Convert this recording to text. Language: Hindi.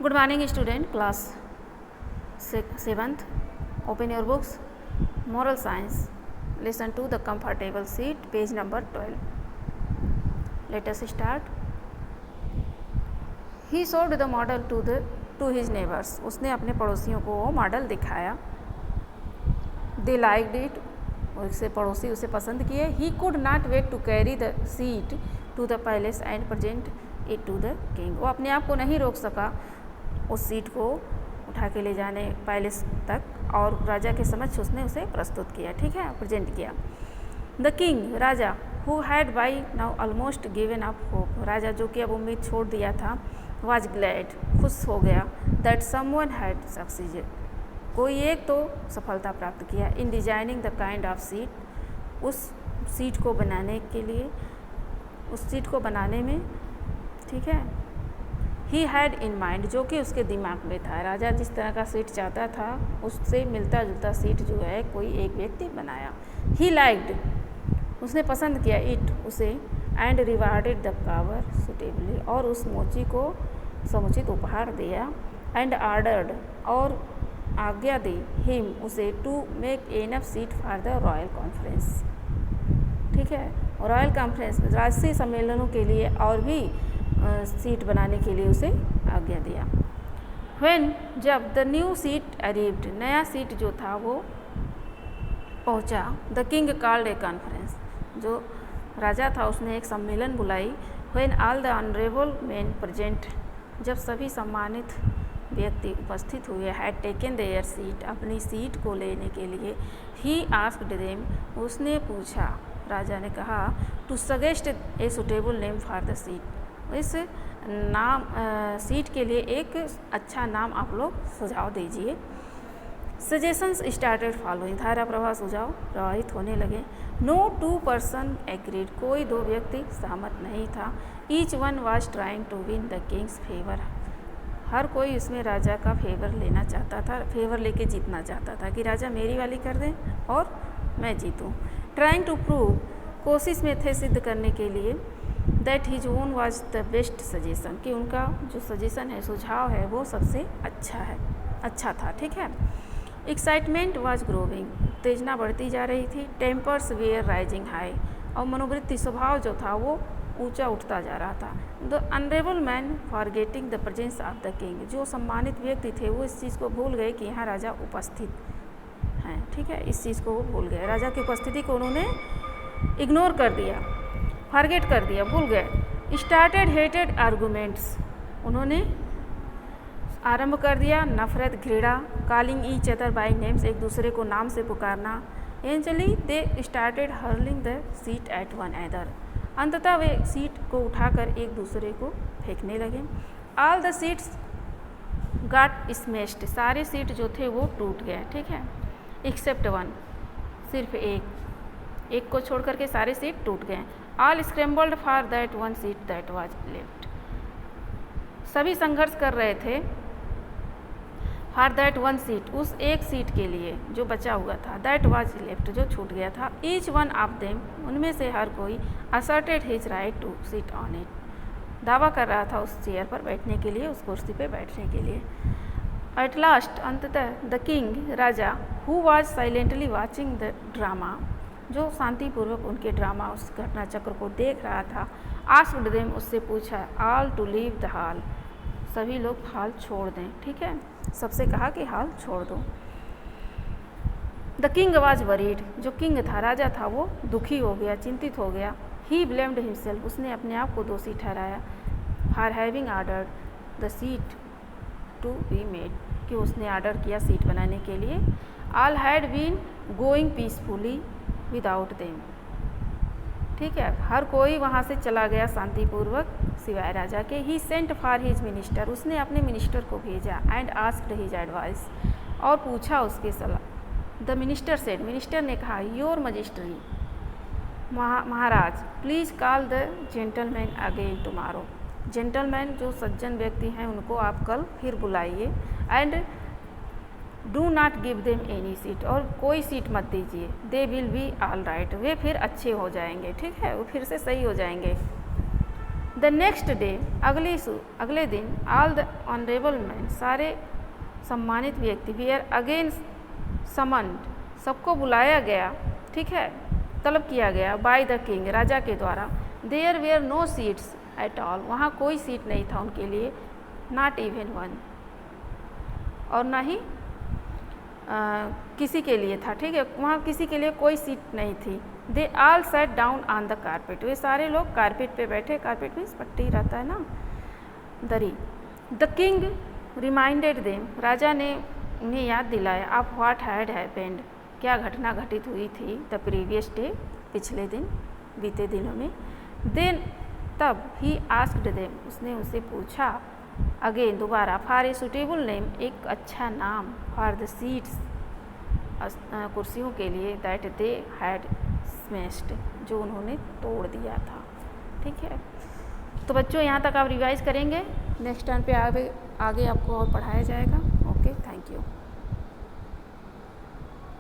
Good morning student, class 7th. Open your books. Moral science. Listen to the comfortable seat, page number 12. Let us start. He showed the model to his neighbors. उसने अपने पड़ोसियों को वो मॉडल दिखाया. They liked it. उससे पड़ोसी उसे पसंद किए. He could not wait to carry the seat to the palace and present it to the king. वो अपने आप को नहीं रोक सका उस सीट को उठा के ले जाने पैलेस तक और राजा के समक्ष उसने उसे प्रस्तुत किया. ठीक है, प्रेजेंट किया. द किंग, राजा, who had by now almost given up hope, राजा जो कि अब उम्मीद छोड़ दिया था, वाज ग्लैड, खुश हो गया, दैट समवन हैड सक्सीडेड, कोई एक तो सफलता प्राप्त किया, in designing the kind of seat, उस सीट को बनाने के लिए, उस सीट को बनाने में. ठीक है, ही हैड इन माइंड, जो कि उसके दिमाग में था. राजा जिस तरह का सीट चाहता था उससे मिलता जुलता सीट जो है कोई एक व्यक्ति बनाया. ही लाइक्ड, उसने पसंद किया, इट, उसे, and rewarded the power suitably, और उस मोची को समुचित उपहार दिया. एंड ऑर्डर्ड, और आज्ञा दी, हिम, उसे, to make enough seat for the royal conference. ठीक है, रॉयल कॉन्फ्रेंस, राष्ट्रीय सम्मेलनों के लिए और भी सीट बनाने के लिए उसे आज्ञा दिया. व्हेन, जब द न्यू सीट अरीव्ड, नया सीट जो था वो पहुंचा, the king called a conference, जो राजा था उसने एक सम्मेलन बुलाई. When all the honourable main present, जब सभी सम्मानित व्यक्ति उपस्थित हुए, हैड टेकन देयर सीट, अपनी सीट को लेने के लिए, ही आस्क्ड देम, उसने पूछा, राजा ने कहा, to suggest a suitable name for the seat, इस नाम सीट के लिए एक अच्छा नाम आप लोग सुझाव दीजिए. सजेशंस स्टार्टेड फॉलोइंग, धारा प्रवाह सुझाव प्रवाहित होने लगे. नो टू पर्सन एग्रीड, कोई दो व्यक्ति सहमत नहीं था. Each one was trying to win the king's favour, हर कोई इसमें राजा का फेवर लेना चाहता था, फेवर लेके जीतना चाहता था कि राजा मेरी वाली कर दें और मैं जीतूं. ट्राइंग टू प्रूव, कोशिश में थे सिद्ध करने के लिए, that his own was the best suggestion, कि उनका जो सजेशन है, सुझाव है, वो सबसे अच्छा था. ठीक है. एक्साइटमेंट वाज ग्रोविंग, उत्तेजना बढ़ती जा रही थी. टेम्पर्स वेयर राइजिंग हाई, और मनोवृत्ति स्वभाव जो था वो ऊंचा उठता जा रहा था. The honourable man forgetting the presence of the king, जो सम्मानित व्यक्ति थे वो इस चीज़ को भूल गए कि यहाँ राजा उपस्थित हैं. ठीक है, इस चीज़ को वो भूल गए, राजा की उपस्थिति को उन्होंने इग्नोर कर दिया, फॉरगेट कर दिया, भूल गए. स्टार्टेड हेटेड आर्गूमेंट्स, उन्होंने आरंभ कर दिया नफरत, घृणा. Calling each other by names, एक दूसरे को नाम से पुकारना. Eventually they started hurling the seat at one another, अंततः वे सीट को उठाकर एक दूसरे को फेंकने लगे. All the seats got smashed, सारे सीट जो थे वो टूट गए. ठीक है, एक्सेप्ट वन, सिर्फ एक को छोड़ करके सारे सीट टूट गए. All scrambled for that one seat that was left, सभी संघर्ष कर रहे थे फॉर दैट वन सीट, उस एक सीट के लिए जो बचा हुआ था, दैट वाज लेफ्ट, जो छूट गया था. ईच वन ऑफ देम, उनमें से हर कोई, asserted his right to sit on it, दावा कर रहा था उस चेयर पर बैठने के लिए, उस कुर्सी पर बैठने के लिए. एट लास्ट, अंततः, द किंग, राजा, who was silently watching the drama, जो शांतिपूर्वक उनके ड्रामा, उस घटना चक्र को देख रहा था, आस्क्ड देम, उससे पूछा, all to leave the hall, सभी लोग हॉल छोड़ दें. ठीक है, सबसे कहा कि हॉल छोड़ दो. द किंग वाज वरीड, जो किंग था, राजा था, वो दुखी हो गया, चिंतित हो गया. ही ब्लेम्ड हिमसेल्फ, उसने अपने आप को दोषी ठहराया. For having ordered the seat to be made, कि उसने ऑर्डर किया सीट बनाने के लिए. All had been going peacefully without them, ठीक है, हर कोई वहाँ से चला गया शांतिपूर्वक सिवाय राजा के. ही सेंट फॉर हिज मिनिस्टर, उसने अपने मिनिस्टर को भेजा. एंड आस्क्ड हिज एडवाइस, और पूछा उसके सलाह. द मिनिस्टर सेड, मिनिस्टर ने कहा, your majesty, Maharaj, please call the gentleman again tomorrow, gentleman जो सज्जन व्यक्ति हैं उनको आप कल फिर बुलाइए. And do not give them any seat, और कोई सीट मत दीजिए. They will be all right, वे फिर अच्छे हो जाएंगे. ठीक है, वो फिर से सही हो जाएंगे. द नेक्स्ट डे, अगले दिन, ऑल द ऑनरेबल मैन, सारे सम्मानित व्यक्ति, वी आर अगेन समन्ड, सबको बुलाया गया, ठीक है, तलब किया गया, बाय द किंग, राजा के द्वारा। There were no seats at all, वहाँ कोई सीट नहीं था उनके लिए, नॉट इवन वन, और ना ही किसी के लिए था, ठीक है, वहाँ किसी के लिए कोई सीट नहीं थी। They all set down on the carpet, वे सारे लोग कारपेट पे बैठे, कारपेट में पट्टी रहता है ना, दरी। द किंग रिमाइंडेड देम, राजा ने उन्हें याद दिलाया, आप व्हाट हैड हैपेंड, क्या घटना घटित हुई थी, द प्रीवियस डे, पिछले दिन, बीते दिनों में। देन, तब, ही आस्क्ड देम, उसने उनसे पूछा, अगेन, दोबारा, फॉर ए सुटेबल नेम, एक अच्छा नाम, फॉर द सीट्स, कुर्सियों के लिए, दैट दे हैड स्मैश्ड, जो उन्होंने तोड़ दिया था, ठीक है। तो बच्चों यहाँ तक आप रिवाइज करेंगे, नेक्स्ट टर्न पे आगे आपको और पढ़ाया जाएगा। Okay, thank you.